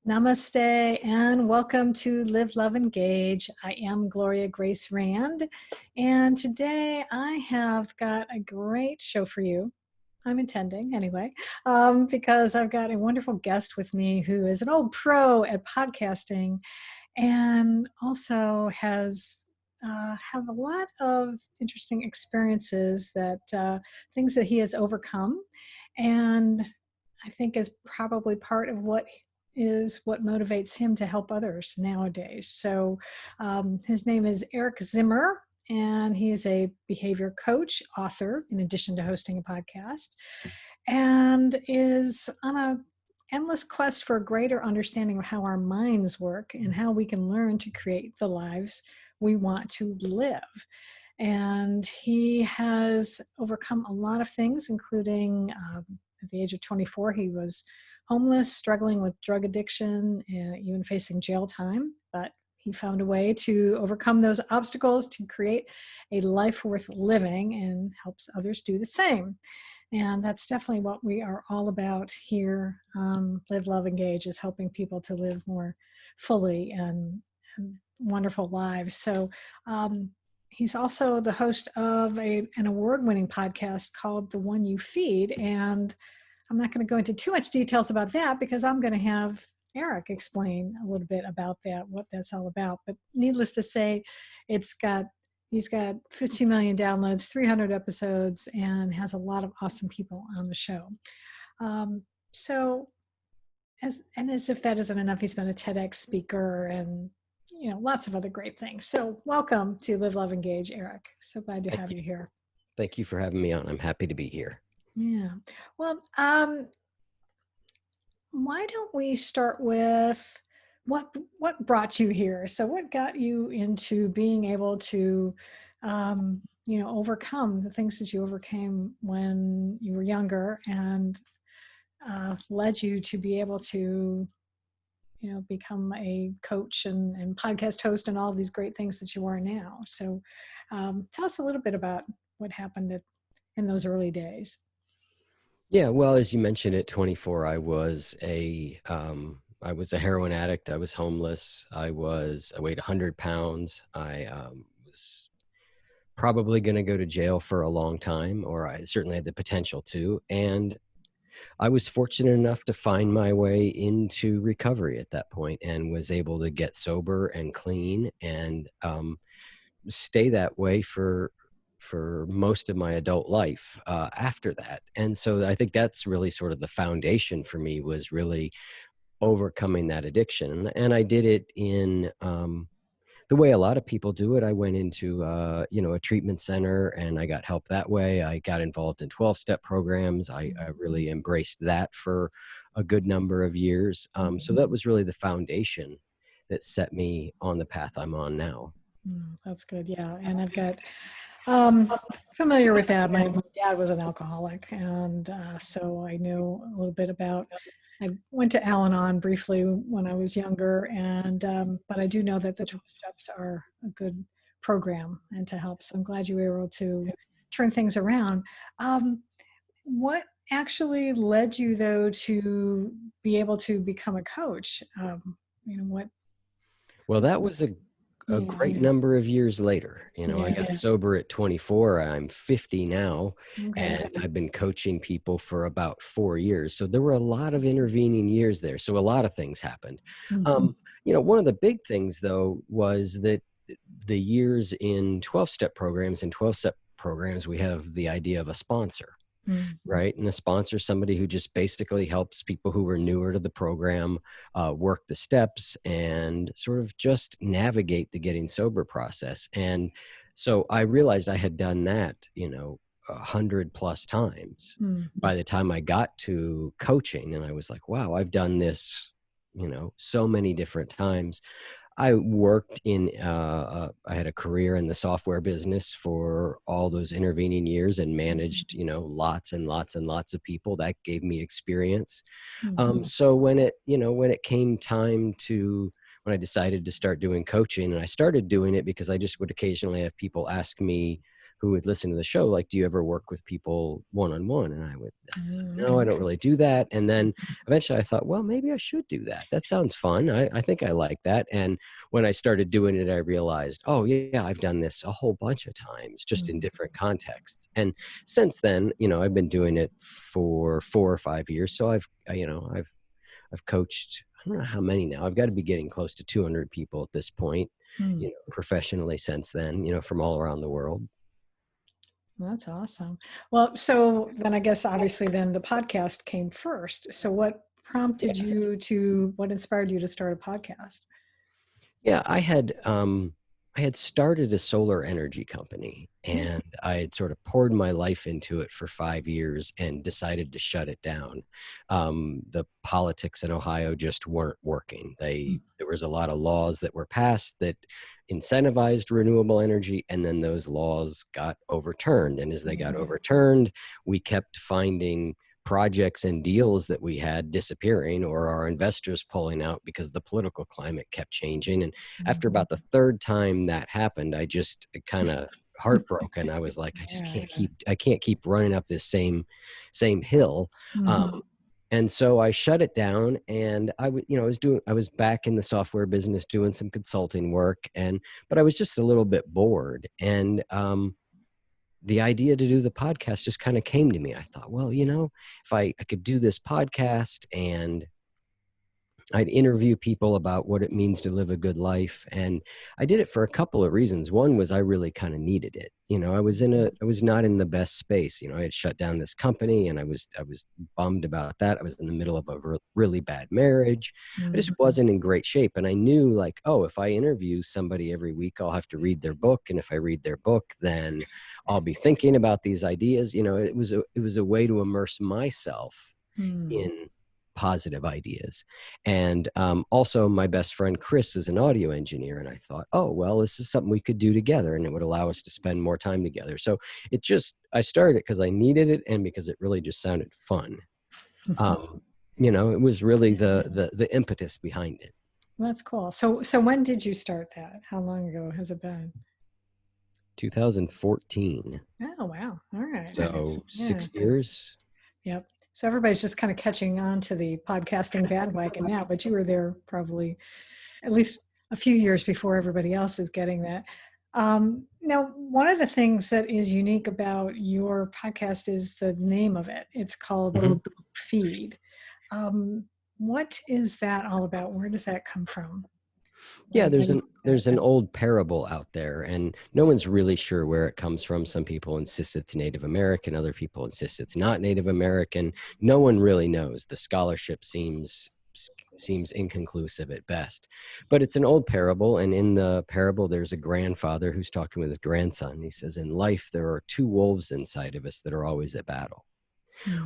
Namaste and welcome to Live, Love, Engage. I am Gloria Grace Rand, and today I have got a great show for you. I'm intending anyway, because I've got a wonderful guest with me who is an old pro at podcasting and also has have a lot of interesting experiences that things that he has overcome, and I think is probably part of what motivates him to help others nowadays. So his name is Eric Zimmer, and he is a behavior coach, author, in addition to hosting a podcast, and is on a endless quest for a greater understanding of how our minds work and how we can learn to create the lives we want to live. And he has overcome a lot of things, including at the age of 24, he was homeless, struggling with drug addiction, even facing jail time. But he found a way to overcome those obstacles to create a life worth living and helps others do the same. And that's definitely what we are all about here on Live, Love, Engage, is helping people to live more fully and wonderful lives. So he's also the host of an award-winning podcast called The One You Feed. And I'm not going to go into too much details about that because I'm going to have Eric explain a little bit about that, what that's all about. But needless to say, he's got 15 million downloads, 300 episodes, and has a lot of awesome people on the show. As if that isn't enough, he's been a TEDx speaker and lots of other great things. So welcome to Live, Love, Engage, Eric. So glad to have you here. Thank you for having me on. I'm happy to be here. Yeah. Well, why don't we start with what brought you here? So what got you into being able to, overcome the things that you overcame when you were younger and led you to be able to, become a coach and podcast host and all these great things that you are now. So tell us a little bit about what happened in those early days. Yeah, well, as you mentioned, at 24, I was a heroin addict. I was homeless. I weighed 100 pounds. I was probably going to go to jail for a long time, or I certainly had the potential to. And I was fortunate enough to find my way into recovery at that point and was able to get sober and clean and stay that way for most of my adult life after that. And so I think that's really sort of the foundation for me, was really overcoming that addiction. And I did it in the way a lot of people do it. I went into a treatment center and I got help that way. I got involved in 12-step programs. I really embraced that for a good number of years. So that was really the foundation that set me on the path I'm on now. That's good. Yeah. And I've got familiar with that. My dad was an alcoholic, and so I know a little bit about. I went to Al-Anon briefly when I was younger, and but I do know that the 12 steps are a good program and to help. So I'm glad you were able to turn things around. What actually led you, though, to be able to become a coach? What? Well, that was a great number of years later. I got sober at 24. I'm 50 now, and I've been coaching people for about 4 years. So there were a lot of intervening years there. So a lot of things happened. One of the big things, though, was that the years in 12-step programs, we have the idea of a sponsor. Right. And a sponsor is somebody who just basically helps people who are newer to the program work the steps and sort of just navigate the getting sober process. And so I realized I had done that, 100+ times by the time I got to coaching. And I was like, wow, I've done this, so many different times. I worked I had a career in the software business for all those intervening years and managed, lots and lots and lots of people. That gave me experience. So when it came time when I decided to start doing coaching, and I started doing it because I just would occasionally have people ask me who would listen to the show, like, do you ever work with people one-on-one? And I would, no, Okay. I don't really do that. And then eventually I thought, well, maybe I should do that. That sounds fun. I think I like that. And when I started doing it, I realized, oh yeah, I've done this a whole bunch of times, just in different contexts. And since then, I've been doing it for 4 or 5 years. So I've coached, I don't know how many now. I've got to be getting close to 200 people at this point, professionally since then, from all around the world. That's awesome. Well, so then I guess obviously then the podcast came first. So what prompted you to, what inspired you to start a podcast? Yeah, I had started a solar energy company, and I had sort of poured my life into it for 5 years and decided to shut it down. The politics in Ohio just weren't working. There was a lot of laws that were passed that incentivized renewable energy, and then those laws got overturned. And as they got overturned, we kept finding projects and deals that we had disappearing, or our investors pulling out because the political climate kept changing. And after about the third time that happened, I just kind of heartbroken. I was like, I can't keep running up this same hill. And so I shut it down, and I was back in the software business doing some consulting work, but I was just a little bit bored. And the idea to do the podcast just kind of came to me. I thought, well, if I could do this podcast and I'd interview people about what it means to live a good life. And I did it for a couple of reasons. One was I really kind of needed it. I was not in the best space. I had shut down this company, and I was bummed about that. I was in the middle of a really bad marriage. I just wasn't in great shape. And I knew, like, oh, if I interview somebody every week, I'll have to read their book. And if I read their book, then I'll be thinking about these ideas. It was a way to immerse myself in positive ideas. And also my best friend Chris is an audio engineer, and I thought, oh, well, this is something we could do together, and it would allow us to spend more time together. So I started it because I needed it, and because it really just sounded fun. It was really the impetus behind it. That's cool. So when did you start that? How long ago has it been? 2014. Oh, wow. All right. So 6 years. Yep. So everybody's just kind of catching on to the podcasting bandwagon now, but you were there probably at least a few years before everybody else is getting that. Now, one of the things that is unique about your podcast is the name of it. It's called Feed. What is that all about? Where does that come from? Yeah, there's an old parable out there, and no one's really sure where it comes from. Some people insist it's Native American, other people insist it's not Native American. No one really knows. The scholarship seems inconclusive at best. But it's an old parable, and in the parable there's a grandfather who's talking with his grandson. He says, in life there are two wolves inside of us that are always at battle.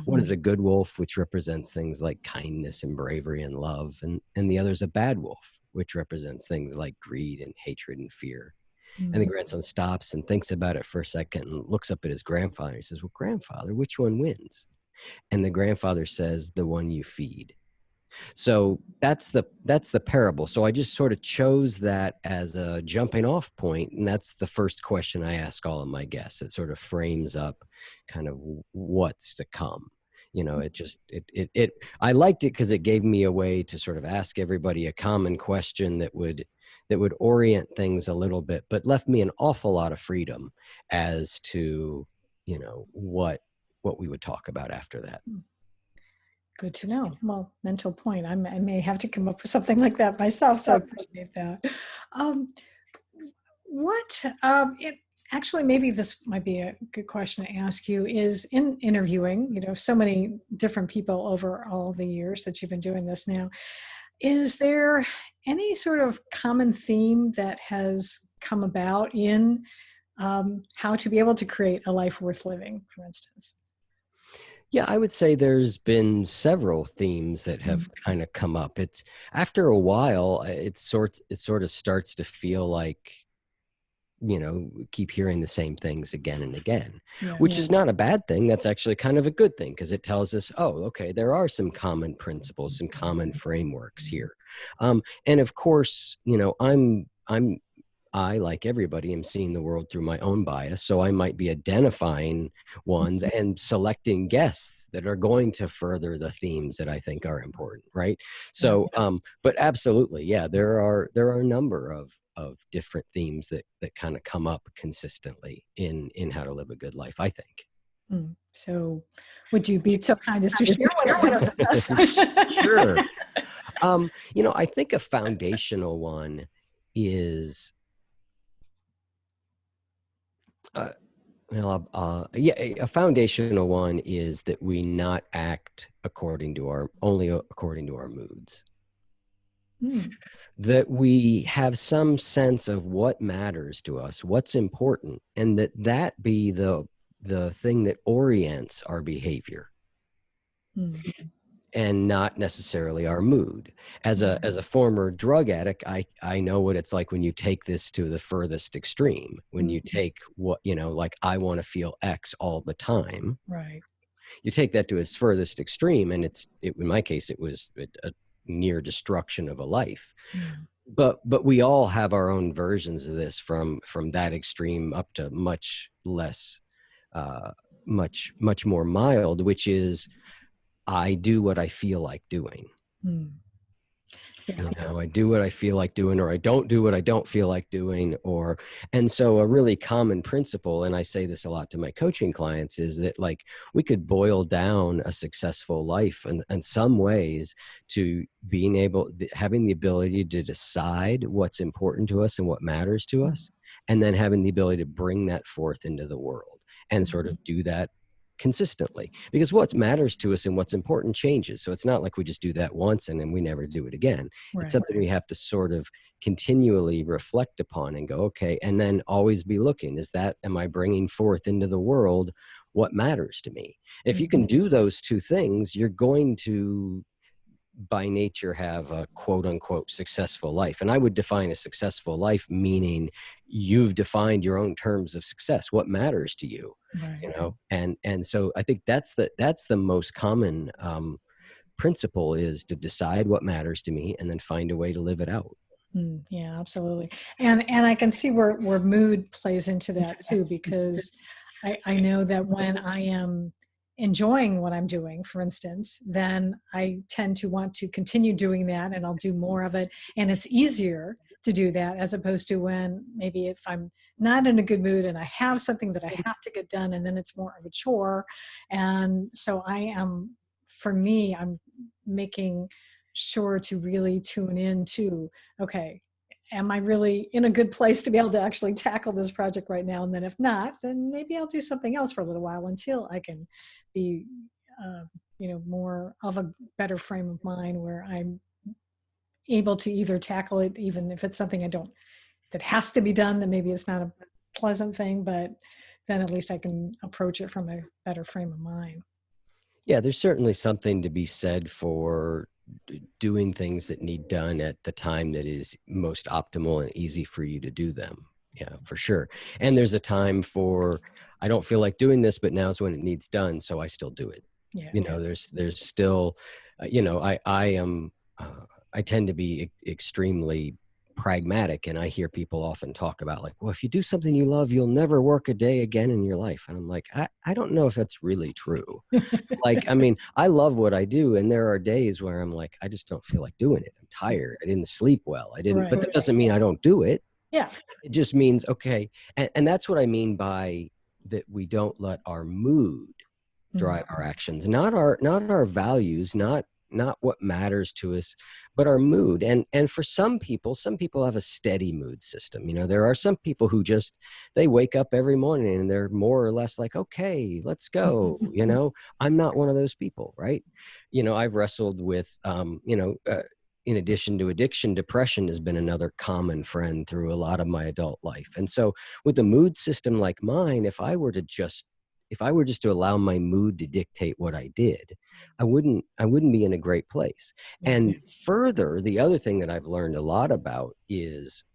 One is a good wolf, which represents things like kindness and bravery and love, and the other is a bad wolf, which represents things like greed and hatred and fear. And the grandson stops and thinks about it for a second and looks up at his grandfather. He says, well, grandfather, which one wins? And the grandfather says, the one you feed. So that's the parable. So I just sort of chose that as a jumping off point, and that's the first question I ask all of my guests. It sort of frames up kind of what's to come. I liked it because it gave me a way to sort of ask everybody a common question that would orient things a little bit, but left me an awful lot of freedom as to, what we would talk about after that. Good to know. Well, mental point. I may have to come up with something like that myself, so I appreciate that. Actually, maybe this might be a good question to ask you, is in interviewing, so many different people over all the years that you've been doing this now, is there any sort of common theme that has come about in how to be able to create a life worth living, for instance? Yeah, I would say there's been several themes that have kind of come up. It's after a while, it sort of starts to feel like, keep hearing the same things again and again, which is not a bad thing. That's actually kind of a good thing, because it tells us, oh, okay, there are some common principles, some common frameworks here. And of course, I'm I, like everybody, am seeing the world through my own bias. So I might be identifying ones and selecting guests that are going to further the themes that I think are important, right? So, but absolutely, yeah, there are a number of different themes that kind of come up consistently in How to Live a Good Life, I think. So would you be so kind as to share one of us? Sure. I think a foundational one is, a foundational one is that we not act only according to our moods. That we have some sense of what matters to us, what's important, and that be the thing that orients our behavior. And not necessarily our mood. As a former drug addict, I know what it's like when you take this to the furthest extreme. When you take what, like, I want to feel X all the time. Right. You take that to its furthest extreme, and in my case, it was a near destruction of a life. But we all have our own versions of this, from that extreme up to much less, much more mild, which is, I do what I feel like doing. I do what I feel like doing, or I don't do what I don't feel like doing. And so a really common principle, and I say this a lot to my coaching clients, is that, like, we could boil down a successful life in some ways to having the ability to decide what's important to us and what matters to us, and then having the ability to bring that forth into the world and sort of do that consistently, because what matters to us and what's important changes. So it's not like we just do that once and then we never do it again. It's something we have to sort of continually reflect upon and go, okay, and then always be looking, am I bringing forth into the world what matters to me? If you can do those two things, you're going to, by nature, have a quote unquote successful life. And I would define a successful life meaning you've defined your own terms of success, what matters to you, and so I think that's the most common principle, is to decide what matters to me and then find a way to live it out. Yeah, absolutely. And I can see where mood plays into that too, because I know that when I am enjoying what I'm doing, for instance, then I tend to want to continue doing that, and I'll do more of it. And it's easier to do that, as opposed to when maybe if I'm not in a good mood and I have something that I have to get done, and then it's more of a chore. And so for me, I'm making sure to really tune in to, okay, am I really in a good place to be able to actually tackle this project right now? And then if not, then maybe I'll do something else for a little while until I can be, more of a better frame of mind, where I'm able to either tackle it, even if it's something that has to be done, then maybe it's not a pleasant thing, but then at least I can approach it from a better frame of mind. Yeah, there's certainly something to be said for doing things that need done at the time that is most optimal and easy for you to do them. Yeah, for sure. And there's a time for, I don't feel like doing this, but now's when it needs done, so I still do it. There's still, I tend to be extremely pragmatic, and I hear people often talk about, like, well, if you do something you love, you'll never work a day again in your life. And I'm like, I don't know if that's really true. Like, I mean, I love what I do, and there are days where I'm like, I just don't feel like doing it. I'm tired. I didn't sleep well. But that doesn't mean I don't do it. Yeah. It just means, okay. And that's what I mean by that. We don't let our mood drive our actions, not our values, not what matters to us, but our mood. And for some people have a steady mood system. There are some people who just, they wake up every morning and they're more or less like, okay, let's go. I'm not one of those people, right? I've wrestled with, in addition to addiction, depression has been another common friend through a lot of my adult life. And so with a mood system like mine, if I were just to allow my mood to dictate what I did, I wouldn't be in a great place. And further, the other thing that I've learned a lot about is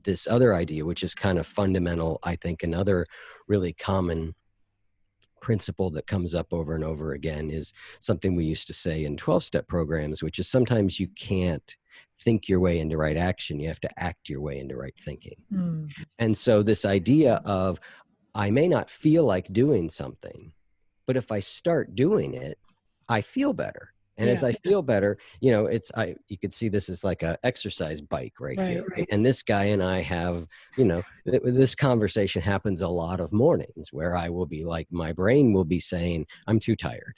this other idea, which is kind of fundamental. I think another really common principle that comes up over and over again is something we used to say in 12-step programs, which is sometimes you can't think your way into right action. You have to act your way into right thinking. Mm. And so this idea of, I may not feel like doing something, but if I start doing it, I feel better. And as I feel better, you could see this as like a exercise bike right here. Right? And this guy and I have, this conversation happens a lot of mornings where I will be like, my brain will be saying, I'm too tired.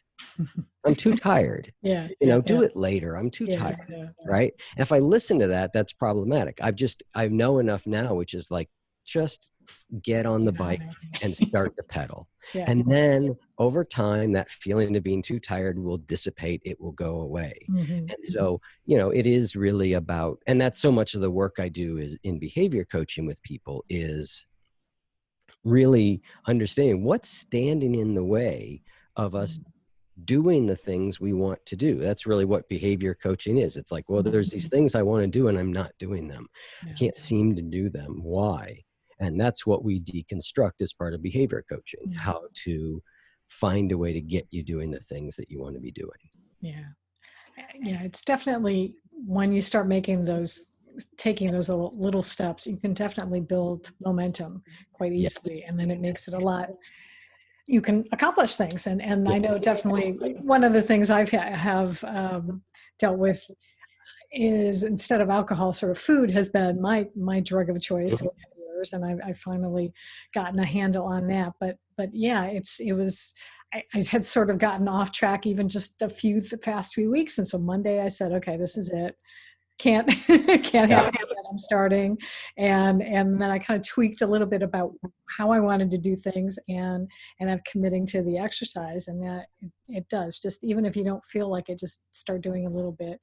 I'm too tired. Do it later. I'm too tired. Right. And if I listen to that, that's problematic. I know enough now, which is like, just get on the bike and start to pedal. And then over time, that feeling of being too tired will dissipate. It will go away. And so, it is really about, and that's so much of the work I do is in behavior coaching with people, is really understanding what's standing in the way of us doing the things we want to do. That's really what behavior coaching is. It's like, well, there's these things I want to do and I'm not doing them. I can't seem to do them. Why? And that's what we deconstruct as part of behavior coaching, how to find a way to get you doing the things that you want to be doing. Yeah, it's definitely when you start taking those little steps, you can definitely build momentum quite easily. And then it makes it a lot, you can accomplish things. And I know definitely one of the things I have dealt with is, instead of alcohol, sort of food has been my drug of choice over the years, and I've finally gotten a handle on that. But yeah, I had sort of gotten off track even just the past few weeks, and so Monday I said, okay, this is it. Can't happen again. I'm starting, and then I kind of tweaked a little bit about how I wanted to do things, and I'm committing to the exercise, and that it does. Just even if you don't feel like it, just start doing a little bit,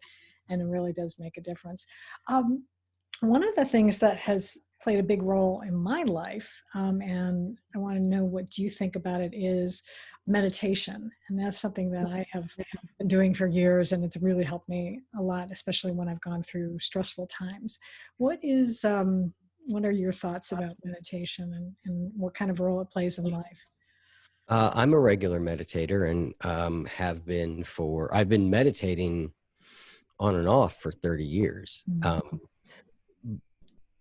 and it really does make a difference. One of the things that has played a big role in my life, and I want to know what you think about it, is meditation. And that's something that I have been doing for years, and it's really helped me a lot, especially when I've gone through stressful times. What are your thoughts about meditation, and what kind of role it plays in life? I'm a regular meditator, and I've been meditating on and off for 30 years.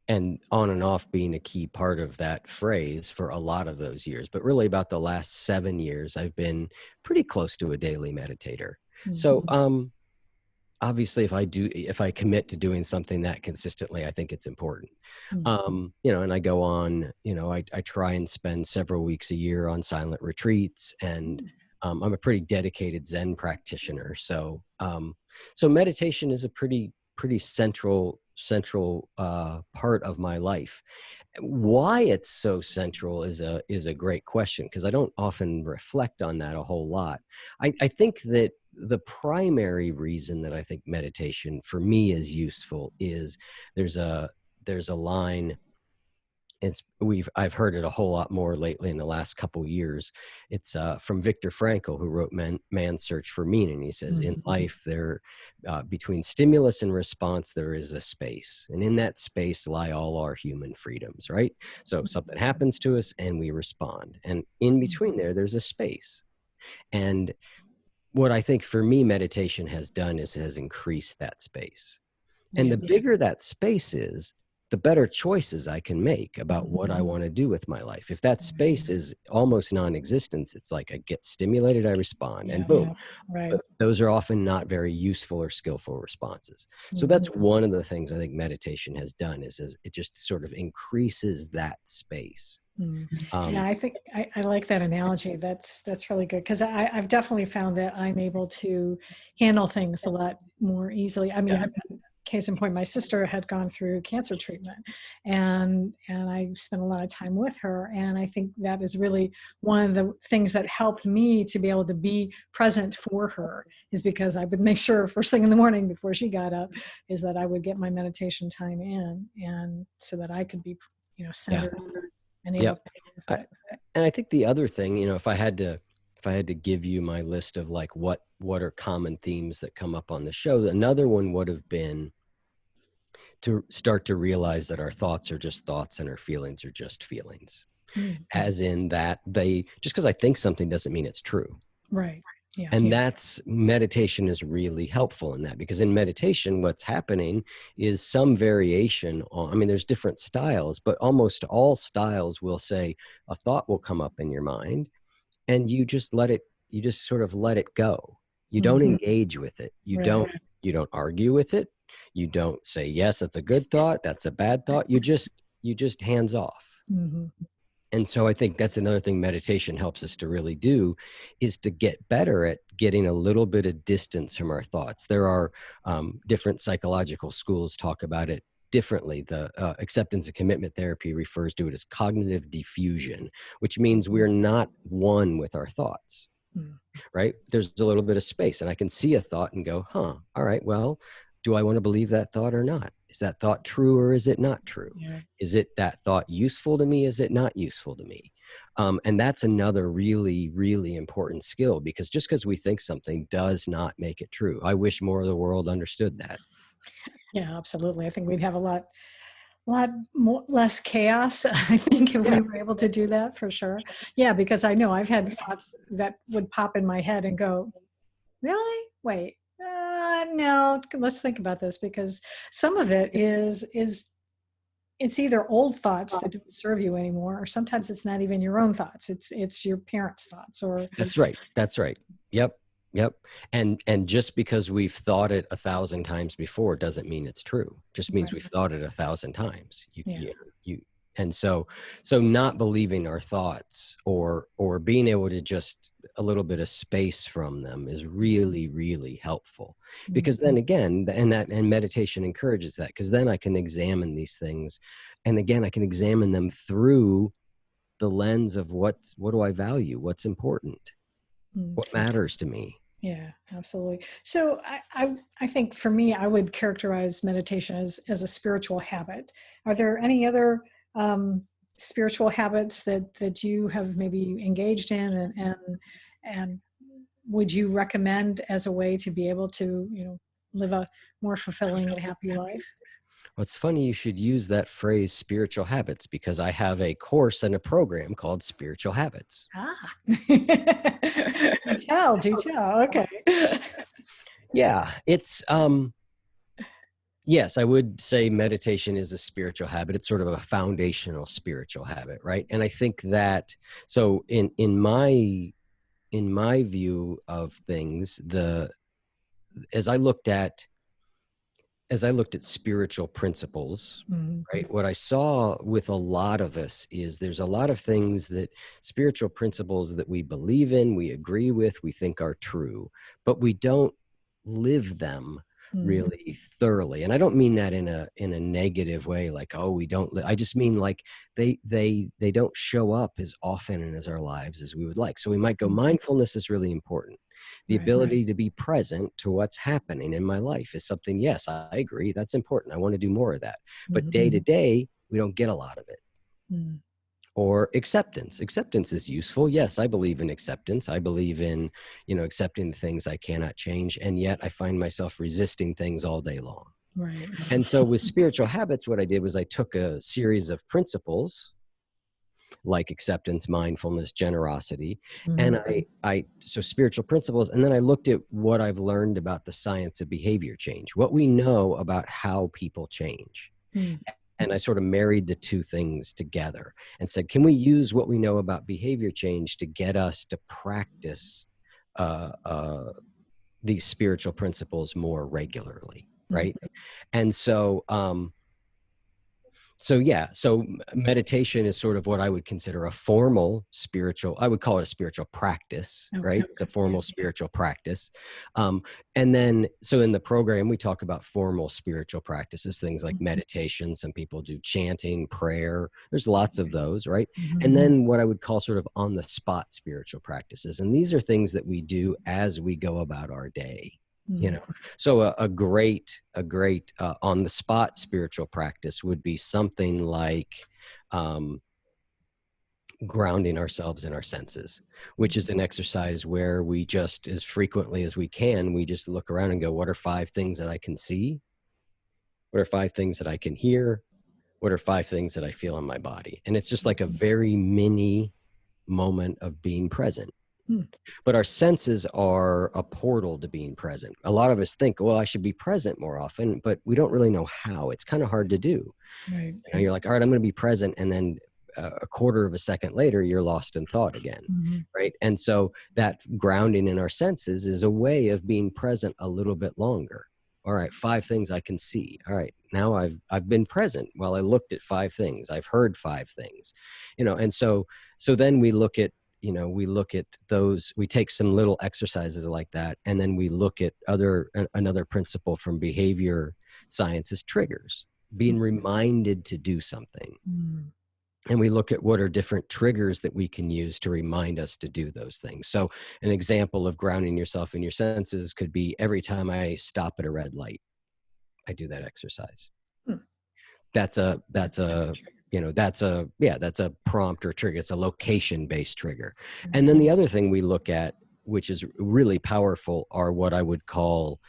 And on and off being a key part of that phrase for a lot of those years. But really about the last 7 years, I've been pretty close to a daily meditator. So obviously, if I commit to doing something that consistently, I think it's important. And I go on, I try and spend several weeks a year on silent retreats, and I'm a pretty dedicated Zen practitioner. So meditation is a pretty central part of my life. Why it's so central is a great question, because I don't often reflect on that a whole lot. I think that the primary reason that I think meditation for me is useful is there's a line. I've heard it a whole lot more lately in the last couple years. It's from Viktor Frankl, who wrote Man's Search for Meaning. He says, in life, between stimulus and response, there is a space. And in that space lie all our human freedoms, right? So something happens to us and we respond. And in between there's a space. And what I think for me, meditation has done is has increased that space. And the bigger that space is, the better choices I can make about what I want to do with my life. If that space is almost non-existent, it's like I get stimulated, I respond, and boom. Right. But those are often not very useful or skillful responses. So that's one of the things I think meditation has done is it just sort of increases that space. I think I like that analogy. That's really good, because I've definitely found that I'm able to handle things a lot more easily. I mean, case in point, my sister had gone through cancer treatment, and I spent a lot of time with her. And I think that is really one of the things that helped me to be able to be present for her, is because I would make sure first thing in the morning before she got up is that I would get my meditation time in, and so that I could be, centered and able to. And I think the other thing, if I had to give you my list of like what are common themes that come up on the show, another one would have been to start to realize that our thoughts are just thoughts and our feelings are just feelings. As in that just because I think something doesn't mean it's true. Right. Yeah. And that's meditation is really helpful in that, because in meditation, what's happening is some variation on, I mean, there's different styles, but almost all styles will say a thought will come up in your mind and you just sort of let it go. You don't engage with it. Right. You don't argue with it. You don't say, yes, that's a good thought, that's a bad thought. You just hands off. Mm-hmm. And so I think that's another thing meditation helps us to really do, is to get better at getting a little bit of distance from our thoughts. There are different psychological schools talk about it differently. The acceptance and commitment therapy refers to it as cognitive diffusion, which means we're not one with our thoughts. Right? There's a little bit of space, and I can see a thought and go, all right, well, do I want to believe that thought or not? Is that thought true or is it not true? Yeah. Is it that thought useful to me? Is it not useful to me? And that's another really, really important skill, because just because we think something does not make it true. I wish more of the world understood that. Yeah, absolutely. I think we'd have a lot less chaos, I think, if we were able to do that, for sure. Yeah, because I know I've had thoughts that would pop in my head and go, really? Wait, no, let's think about this, because some of it is it's either old thoughts that don't serve you anymore, or sometimes it's not even your own thoughts. It's your parents' thoughts, or That's right. That's right. Yep. Yep. And just because we've thought it 1,000 times before doesn't mean it's true. Just means we've thought it 1,000 times. And so not believing our thoughts, or being able to just a little bit of space from them, is really, really helpful. Because then again, and meditation encourages that, because then I can examine these things, and again, I can examine them through the lens of what do I value, what's important, what matters to me. Yeah, absolutely. So I think for me, I would characterize meditation as a spiritual habit. Are there any other spiritual habits that you have maybe engaged in, and would you recommend as a way to be able to, live a more fulfilling and happy life? Well, it's funny you should use that phrase, spiritual habits, because I have a course and a program called Spiritual Habits. Do tell. Okay. Yeah, it's yes, I would say meditation is a spiritual habit. It's sort of a foundational spiritual habit, right? And I think that, so in my view of things, as I looked at spiritual principles, right, what I saw with a lot of us is there's a lot of things that spiritual principles that we believe in, we agree with, we think are true, but we don't live them really thoroughly. And I don't mean that in a negative way, like, oh, we don't I just mean like they don't show up as often in our lives as we would like. So we might go, mindfulness is really important. The ability to be present to what's happening in my life is something, yes, I agree, that's important. I want to do more of that. But day to day, we don't get a lot of it. Or acceptance. Acceptance is useful. Yes, I believe in acceptance. I believe in, accepting the things I cannot change. And yet I find myself resisting things all day long. Right. And so with spiritual habits, what I did was I took a series of principles like acceptance, mindfulness, generosity. And so spiritual principles. And then I looked at what I've learned about the science of behavior change, what we know about how people change. And I sort of married the two things together and said, can we use what we know about behavior change to get us to practice these spiritual principles more regularly, right? And so, so meditation is sort of what I would consider a formal spiritual, I would call it a spiritual practice, right? It's a formal spiritual practice. And then, so in the program, we talk about formal spiritual practices, things like meditation. Some people do chanting, prayer. There's lots of those, right? And then what I would call sort of on the spot spiritual practices. And these are things that we do as we go about our day. So a great on the spot spiritual practice would be something like grounding ourselves in our senses, which is an exercise where we just, as frequently as we can, we just look around and go, what are 5 things that I can see? What are 5 things that I can hear? What are 5 things that I feel in my body? And it's just like a very mini moment of being present. But our senses are a portal to being present. A lot of us think, well, I should be present more often, but we don't really know how. It's kind of hard to do. Right. You know, you're like, all right, I'm going to be present. And then a quarter of a second later, you're lost in thought again. Right. And so that grounding in our senses is a way of being present a little bit longer. All right, 5 things I can see. All right, now I've been present while I looked at 5 things. I've heard 5 things, you know. And so then we look at, you know, we look at those, we take some little exercises like that, and then we look at another principle from behavior science is triggers, being reminded to do something. And we look at what are different triggers that we can use to remind us to do those things. So an example of grounding yourself in your senses could be every time I stop at a red light, I do that exercise. That's a prompt or trigger. It's a location-based trigger. And then the other thing we look at, which is really powerful, are what I would call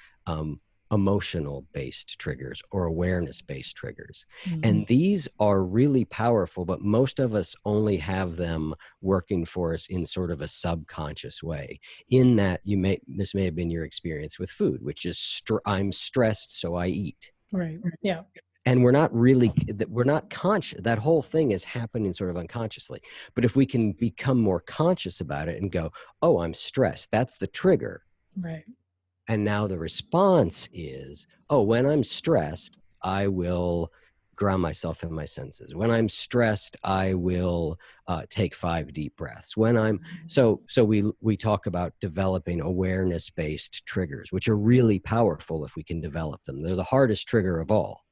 emotional-based triggers or awareness-based triggers. And these are really powerful, but most of us only have them working for us in sort of a subconscious way. In that this may have been your experience with food, which is I'm stressed, so I eat. Right. Yeah. And we're not conscious. That whole thing is happening sort of unconsciously. But if we can become more conscious about it and go, oh, I'm stressed, that's the trigger. Right. And now the response is, oh, when I'm stressed, I will ground myself in my senses. When I'm stressed, I will take 5 deep breaths. When I'm so we talk about developing awareness-based triggers, which are really powerful if we can develop them. They're the hardest trigger of all.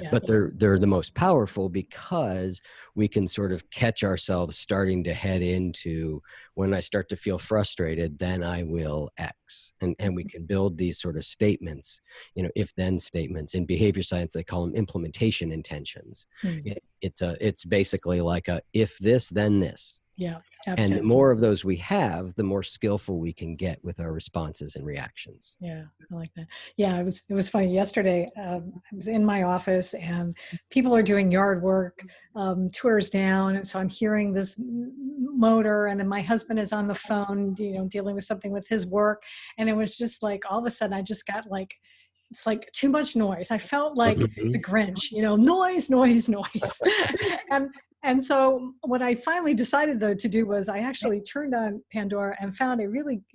Yeah. But they're the most powerful because we can sort of catch ourselves starting to head into, when I start to feel frustrated, then I will X. And we can build these sort of statements, you know, if-then statements. In behavior science, they call them implementation intentions. It's basically like a if this, then this. Yeah, absolutely. And the more of those we have, the more skillful we can get with our responses and reactions. Yeah, I like that. Yeah, it was funny. Yesterday, I was in my office and people are doing yard work, tours down. And so I'm hearing this motor, and then my husband is on the phone, you know, dealing with something with his work. And it was just like, all of a sudden I just got like, it's like too much noise. I felt like the Grinch, you know, noise. And so what I finally decided though to do was I actually turned on Pandora and found it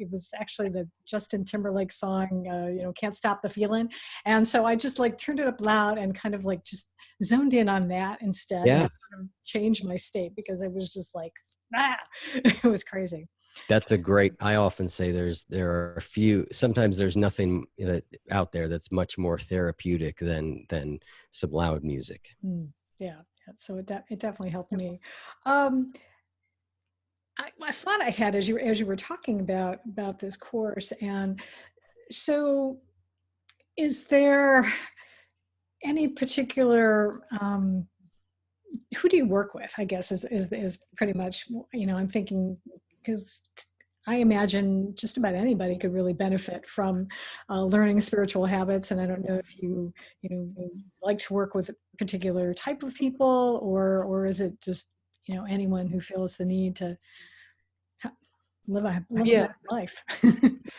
was actually the Justin Timberlake song, you know, Can't Stop the Feeling. And so I just like turned it up loud and kind of like just zoned in on that instead to kind of change my state, because it was just like, it was crazy. That's a great, I often say there are a few, sometimes there's nothing out there that's much more therapeutic than some loud music. Yeah. So it definitely helped me. I thought I had, as you were talking about this course. And so is there any particular, who do you work with, I guess is pretty much, you know, I'm thinking, because I imagine just about anybody could really benefit from learning spiritual habits. And I don't know if you like to work with a particular type of people, or is it just, you know, anyone who feels the need to live a better life?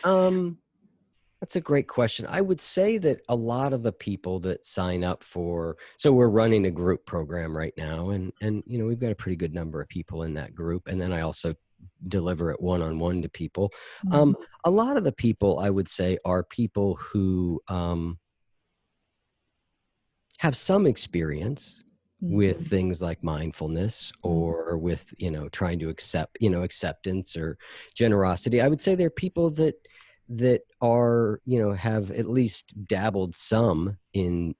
That's a great question. I would say that a lot of the people that sign up so we're running a group program right now, and you know, we've got a pretty good number of people in that group. And then I also deliver it one-on-one to people. A lot of the people, I would say, are people who have some experience with things like mindfulness, or with, you know, trying to acceptance or generosity. I would say they're people that are, you know, have at least dabbled some in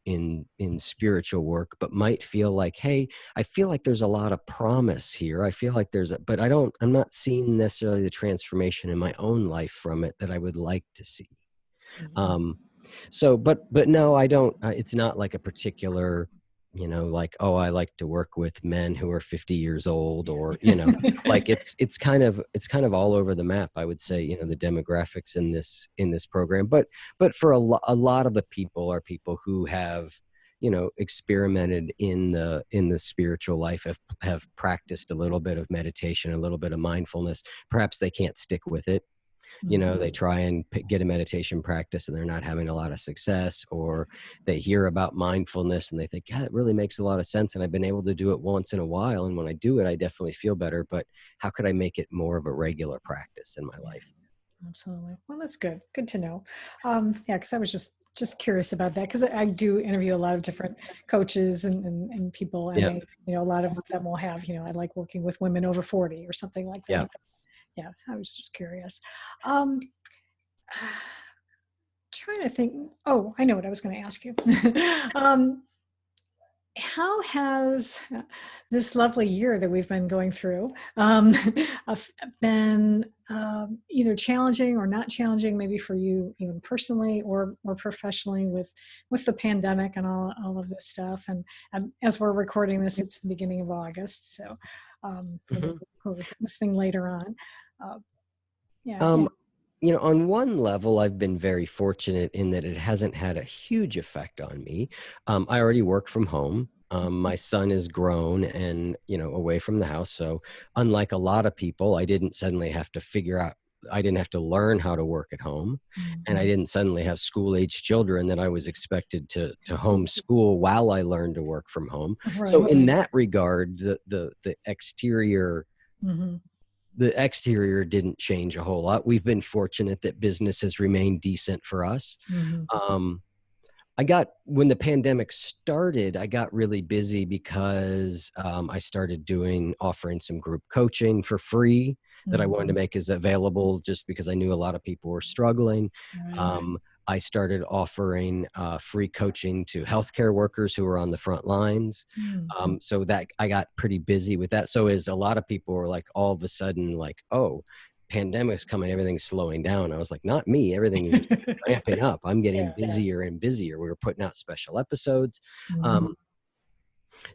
spiritual work, but might feel like, hey, I feel like there's a lot of promise here. I feel like but I'm not seeing necessarily the transformation in my own life from it that I would like to see. So, but no, I don't, it's not like a particular, you know, like, oh, I like to work with men who are 50 years old, or, you know, like it's kind of all over the map, I would say, you know, the demographics in this program. But for a lot of the people are people who have, experimented in the spiritual life, have practiced a little bit of meditation, a little bit of mindfulness. Perhaps they can't stick with it. They try and get a meditation practice and they're not having a lot of success, or they hear about mindfulness and they think, yeah, it really makes a lot of sense. And I've been able to do it once in a while. And when I do it, I definitely feel better. But how could I make it more of a regular practice in my life? Absolutely. Well, that's good. Good to know. Yeah, because I was just curious about that, because I do interview a lot of different coaches and people, and Yeah. they, a lot of them will have, I like working with women over 40 or something like that. Yeah. Yeah, I was just curious. Um, trying to think. Oh, I know what I was going to ask you. How has this lovely year that we've been going through been either challenging or not challenging, maybe for you even personally or professionally, with the pandemic and all of this stuff? And as we're recording this, it's the beginning of August, so for those who are listening later on. Yeah. On one level, I've been very fortunate in that it hasn't had a huge effect on me. I already work from home. My son is grown and, away from the house. So unlike a lot of people, I didn't suddenly have to I didn't have to learn how to work at home. And I didn't suddenly have school-age children that I was expected to homeschool while I learned to work from home. Right. So in that regard, the exterior the exterior didn't change a whole lot. We've been fortunate that business has remained decent for us. When the pandemic started, I got really busy because I started offering some group coaching for free that I wanted to make as available, just because I knew a lot of people were struggling. I started offering free coaching to healthcare workers who were on the front lines. So that I got pretty busy with that. So as a lot of people were like, all of a sudden, like, oh, pandemic's coming, everything's slowing down. I was like, not me. Everything is ramping up. I'm getting busier and busier. We were putting out special episodes.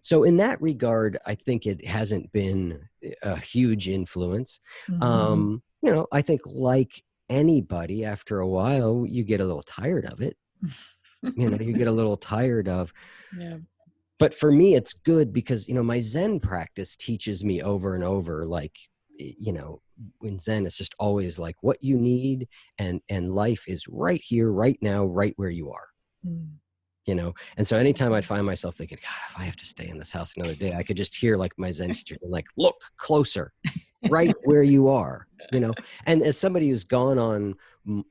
So in that regard, I think it hasn't been a huge influence. I think like anybody, after a while, you get a little tired of it. You get a little tired of. But for me, it's good because, my Zen practice teaches me over and over, like, in Zen, it's just always like what you need, and life is right here, right now, right where you are. And so anytime I'd find myself thinking, God, if I have to stay in this house another day, I could just hear like my Zen teacher like, look closer, right where you are, and as somebody who's gone on,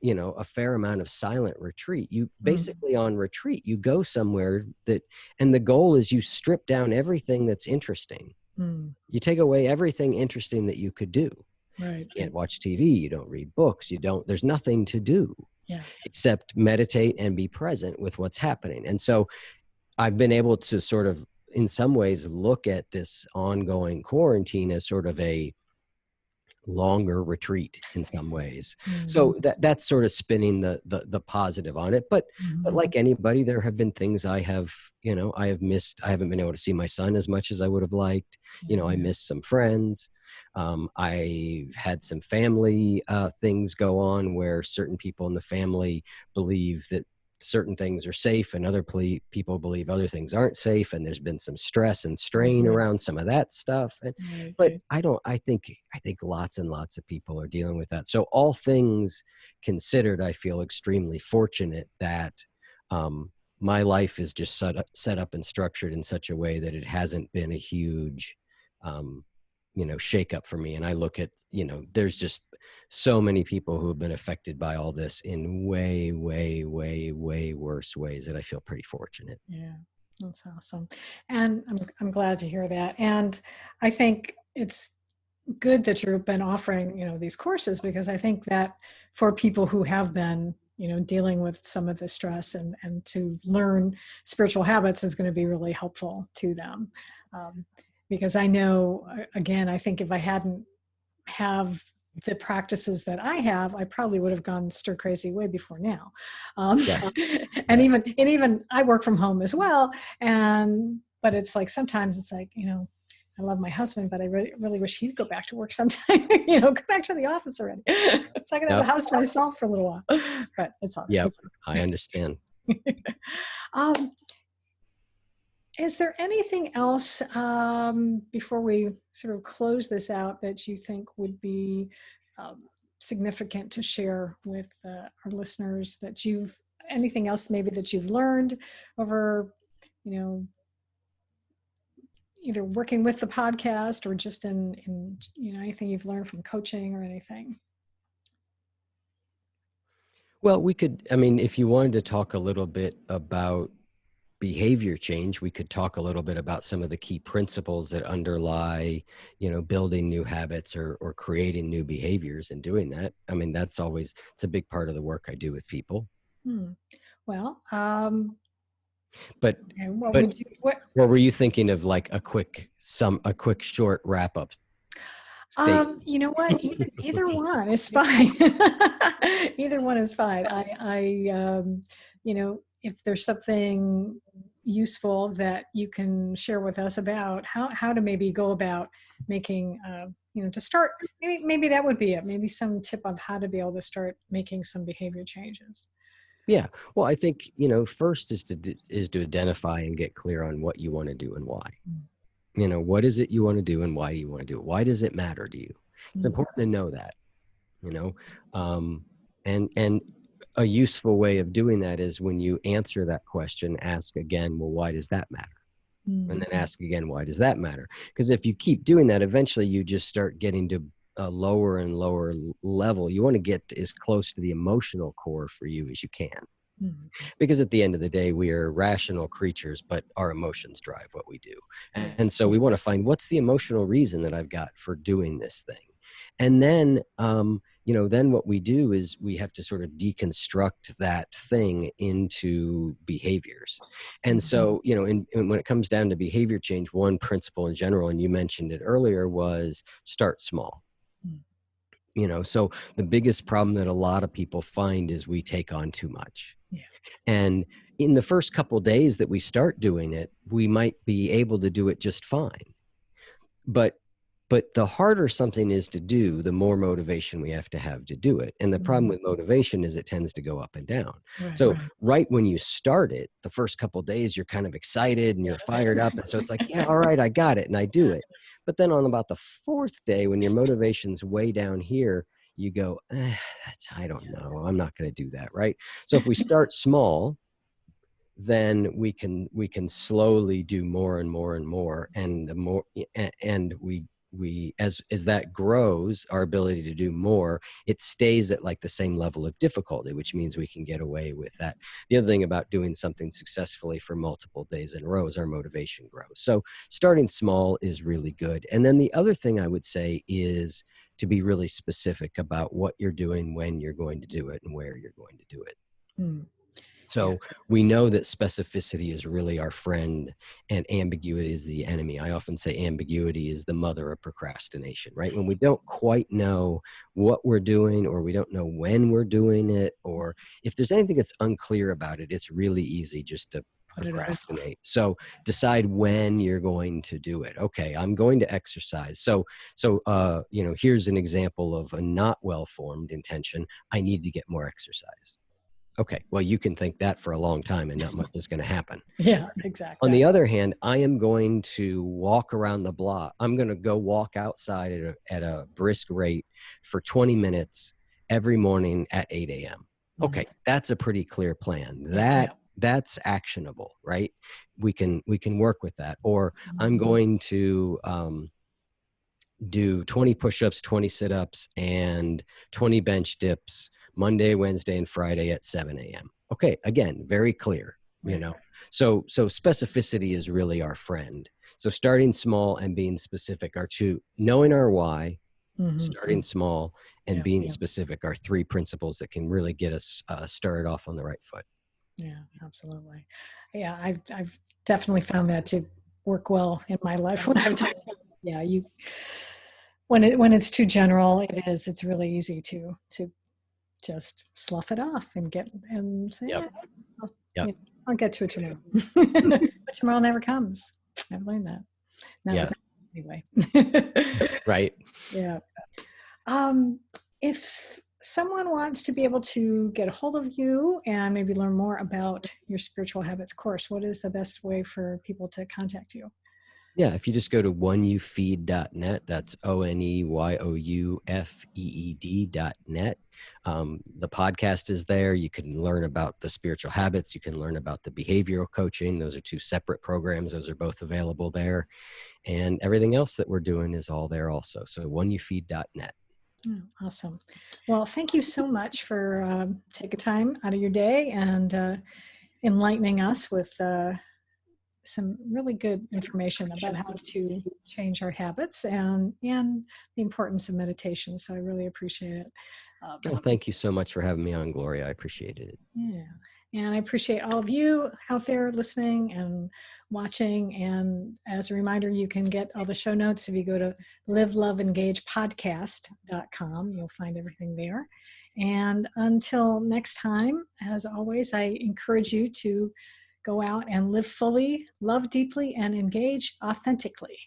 a fair amount of silent retreat, you basically on retreat, you go somewhere and the goal is you strip down everything that's interesting. You take away everything interesting that you could do. Right. You can't watch TV. You don't read books. There's nothing to do except meditate and be present with what's happening. And so I've been able to sort of, in some ways, look at this ongoing quarantine as sort of a longer retreat in some ways. So that's sort of spinning the positive on it. But like anybody, there have been things I have missed. I haven't been able to see my son as much as I would have liked. I missed some friends. I've had some family things go on where certain people in the family believe that certain things are safe and other people believe other things aren't safe. And there's been some stress and strain around some of that stuff. But I think lots and lots of people are dealing with that. So all things considered, I feel extremely fortunate that my life is just set up and structured in such a way that it hasn't been a huge shake up for me. And I look at, there's just so many people who have been affected by all this in way, way, way, way worse ways that I feel pretty fortunate. Yeah, that's awesome. And I'm glad to hear that. And I think it's good that you've been offering, these courses, because I think that for people who have been, dealing with some of the stress and to learn spiritual habits is going to be really helpful to them. Because I know, again, I think if I hadn't have the practices that I have, I probably would have gone stir crazy way before now. And even I work from home as well. But it's like, sometimes it's like, I love my husband, but I really wish he'd go back to work sometime, go back to the office already. So I can have the house to myself for a little while, but it's all right. Yep. I understand. Is there anything else before we sort of close this out that you think would be significant to share with our listeners, that anything else maybe that you've learned over, either working with the podcast or just in anything you've learned from coaching or anything? Well, if you wanted to talk a little bit about behavior change, we could talk a little bit about some of the key principles that underlie, building new habits or creating new behaviors and doing that. It's a big part of the work I do with people. Well, but what were you thinking of, like a quick short wrap up? You know what? Either one is fine. Either one is fine. If there's something useful that you can share with us about how to maybe go about making, to start, maybe that would be it. Maybe some tip on how to be able to start making some behavior changes. Yeah. Well, I think, first is to identify and get clear on what you want to do and why. What is it you want to do and why do you want to do it? Why does it matter to you? It's important to know that, and a useful way of doing that is, when you answer that question, ask again, well, why does that matter? And then ask again, why does that matter? Because if you keep doing that, eventually you just start getting to a lower and lower level. You want to get as close to the emotional core for you as you can. Because at the end of the day, we are rational creatures, but our emotions drive what we do. And so we want to find, what's the emotional reason that I've got for doing this thing? And then, then what we do is we have to sort of deconstruct that thing into behaviors. And so, when it comes down to behavior change, one principle in general, and you mentioned it earlier, was start small. So the biggest problem that a lot of people find is we take on too much. Yeah. And in the first couple of days that we start doing it, we might be able to do it just fine. But the harder something is to do, the more motivation we have to do it. And the problem with motivation is it tends to go up and down. Right when you start it, the first couple of days, you're kind of excited and you're fired up. And so it's like, yeah, all right, I got it. And I do it. But then on about the fourth day, when your motivation's way down here, you go, I don't know, I'm not going to do that. Right. So if we start small, then we can slowly do more and more and more. And the more, and we as that grows, our ability to do more, it stays at like the same level of difficulty, which means we can get away with that. The other thing about doing something successfully for multiple days in a row is our motivation grows. So starting small is really good. And then the other thing I would say is to be really specific about what you're doing, when you're going to do it, and where you're going to do it. So we know that specificity is really our friend and ambiguity is the enemy. I often say ambiguity is the mother of procrastination, right? When we don't quite know what we're doing, or we don't know when we're doing it, or if there's anything that's unclear about it, it's really easy just to procrastinate. So decide when you're going to do it. Okay, I'm going to exercise. So here's an example of a not well-formed intention. I need to get more exercise. Okay, well, you can think that for a long time and not much is going to happen. Yeah, exactly. On the other hand, I am going to walk around the block. I'm going to go walk outside at a brisk rate for 20 minutes every morning at 8 a.m. Okay, that's a pretty clear plan. That's actionable, right? We can work with that. Or I'm going to do 20 push-ups, 20 sit-ups, and 20 bench dips Monday, Wednesday, and Friday at 7 a.m. Okay, again, very clear, So specificity is really our friend. So starting small and being specific are two. Knowing our why, starting small, and being specific are three principles that can really get us started off on the right foot. Yeah, absolutely. Yeah, I've definitely found that to work well in my life when I've done it. Yeah, when it's too general, it's really easy to just slough it off and say, I'll get to it tomorrow. But tomorrow never comes. I've learned that. Anyway. Right. Yeah. If someone wants to be able to get a hold of you and maybe learn more about your spiritual habits course, what is the best way for people to contact you? Yeah, if you just go to oneyoufeed.net, that's ONEYOUFEED.net. The podcast is there. You can learn about the spiritual habits. You can learn about the behavioral coaching. Those are two separate programs. Those are both available there. And everything else that we're doing is all there also. So oneyoufeed.net. Oh, awesome. Well, thank you so much for taking time out of your day and enlightening us with some really good information about how to change our habits and the importance of meditation. So I really appreciate it. Well, thank you so much for having me on, Gloria. I appreciated it. Yeah. And I appreciate all of you out there listening and watching. And as a reminder, you can get all the show notes if you go to liveloveengagepodcast.com. You'll find everything there. And until next time, as always, I encourage you to go out and live fully, love deeply, and engage authentically.